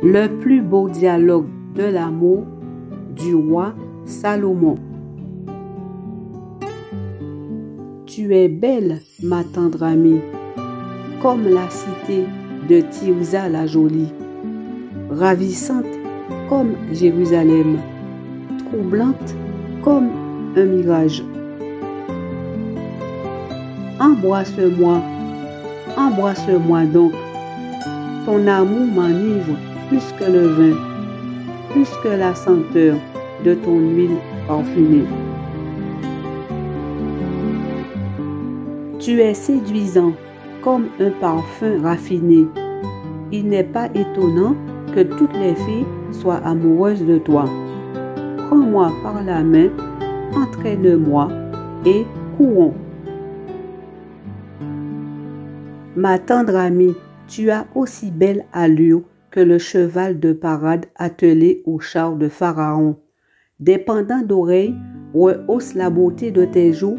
Le plus beau dialogue de l'amour du roi Salomon. Tu es belle, ma tendre amie, comme la cité de Tirza la jolie, ravissante comme Jérusalem, troublante comme un mirage. Embrasse-moi, embrasse-moi donc, ton amour m'enivre plus que le vin, plus que la senteur de ton huile parfumée. Tu es séduisant comme un parfum raffiné. Il n'est pas étonnant que toutes les filles soient amoureuses de toi. Prends-moi par la main, entraîne-moi et courons. Ma tendre amie, tu as aussi belle allure que le cheval de parade attelé au char de Pharaon. Des pendants d'oreilles rehaussent la beauté de tes joues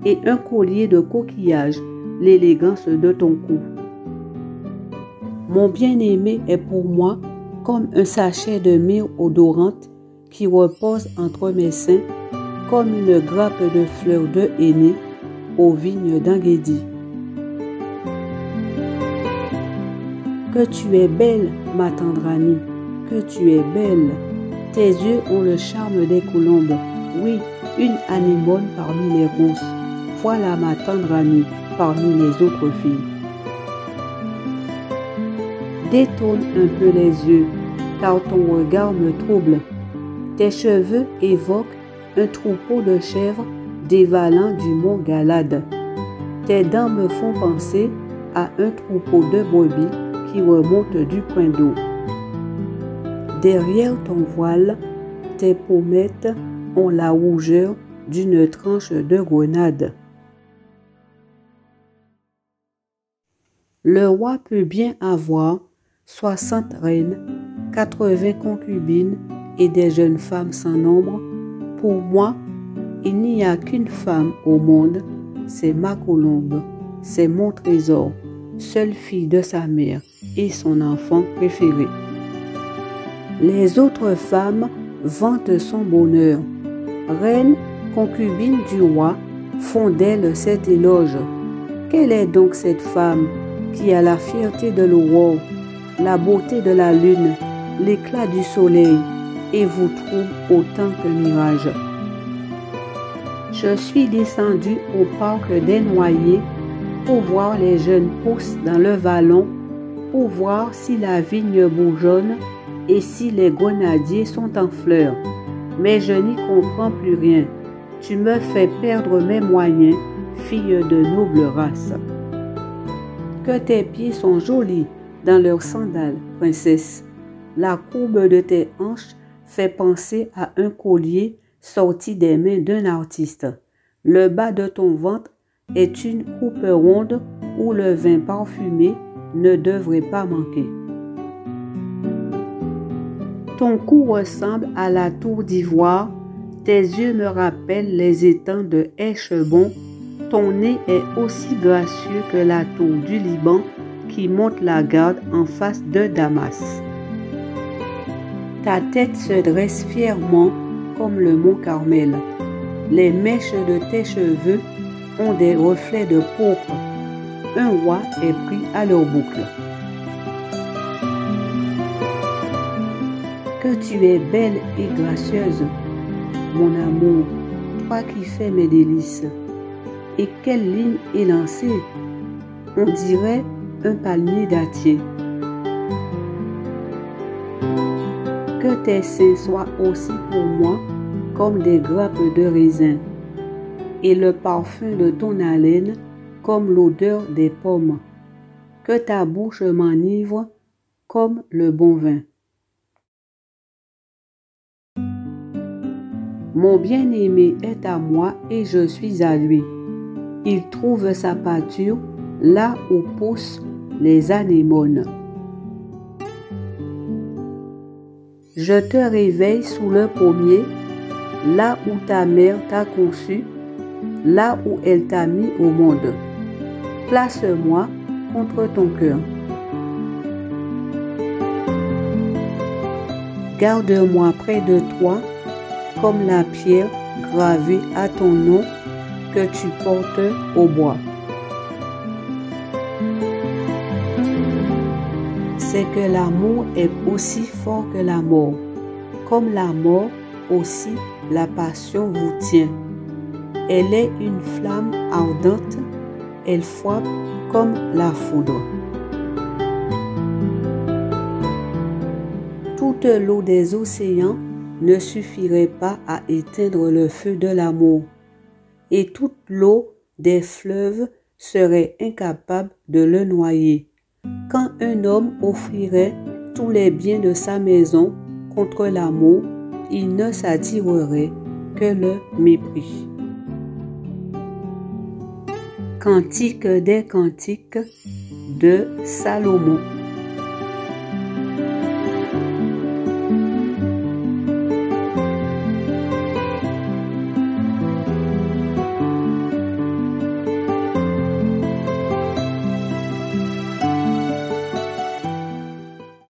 et un collier de coquillages l'élégance de ton cou. Mon bien-aimé est pour moi comme un sachet de myrrhe odorante qui repose entre mes seins, comme une grappe de fleurs de henné aux vignes d'Enguédi. Que tu es belle, ma tendre amie, que tu es belle. Tes yeux ont le charme des colombes, oui, une anémone parmi les ronces. Voilà ma tendre amie parmi les autres filles. Détourne un peu les yeux, car ton regard me trouble. Tes cheveux évoquent un troupeau de chèvres dévalant du mont Galade. Tes dents me font penser à un troupeau de brebis qui remonte du point d'eau. Derrière ton voile, tes pommettes ont la rougeur d'une tranche de grenade. Le roi peut bien avoir 60 reines, 80 concubines et des jeunes femmes sans nombre. Pour moi, il n'y a qu'une femme au monde, c'est ma colombe, c'est mon trésor, seule fille de sa mère et son enfant préféré. Les autres femmes vantent son bonheur. Reine, concubine du roi, font d'elle cet éloge. Quelle est donc cette femme qui a la fierté de l'aurore, la beauté de la lune, l'éclat du soleil et vous trouve autant que mirage? Je suis descendu au parc des Noyers pour voir les jeunes pousses dans le vallon, pour voir si la vigne bourgeonne et si les grenadiers sont en fleurs. Mais je n'y comprends plus rien. Tu me fais perdre mes moyens, fille de noble race. Que tes pieds sont jolis dans leurs sandales, princesse. La courbe de tes hanches fait penser à un collier sorti des mains d'un artiste. Le bas de ton ventre est une coupe ronde où le vin parfumé ne devrait pas manquer. Ton cou ressemble à la tour d'ivoire, tes yeux me rappellent les étangs de Heshbon, ton nez est aussi gracieux que la tour du Liban qui monte la garde en face de Damas. Ta tête se dresse fièrement comme le mont Carmel. Les mèches de tes cheveux ont des reflets de pourpre. Un roi est pris à leur boucle. Que tu es belle et gracieuse, mon amour, toi qui fais mes délices. Et quelle ligne élancée, on dirait un palmier dattier. Que tes seins soient aussi pour moi comme des grappes de raisin, et le parfum de ton haleine comme l'odeur des pommes. Que ta bouche m'enivre comme le bon vin. Mon bien-aimé est à moi et je suis à lui. Il trouve sa pâture là où poussent les anémones. Je te réveille sous le pommier, là où ta mère t'a conçu, là où elle t'a mis au monde. Place-moi contre ton cœur. Garde-moi près de toi, comme la pierre gravée à ton nom que tu portes au bois. C'est que l'amour est aussi fort que la mort. Comme la mort aussi, la passion vous tient. Elle est une flamme ardente, elle frappe comme la foudre. Toute l'eau des océans ne suffirait pas à éteindre le feu de l'amour, et toute l'eau des fleuves serait incapable de le noyer. Quand un homme offrirait tous les biens de sa maison contre l'amour, il ne s'attirerait que le mépris. Cantique des cantiques de Salomon.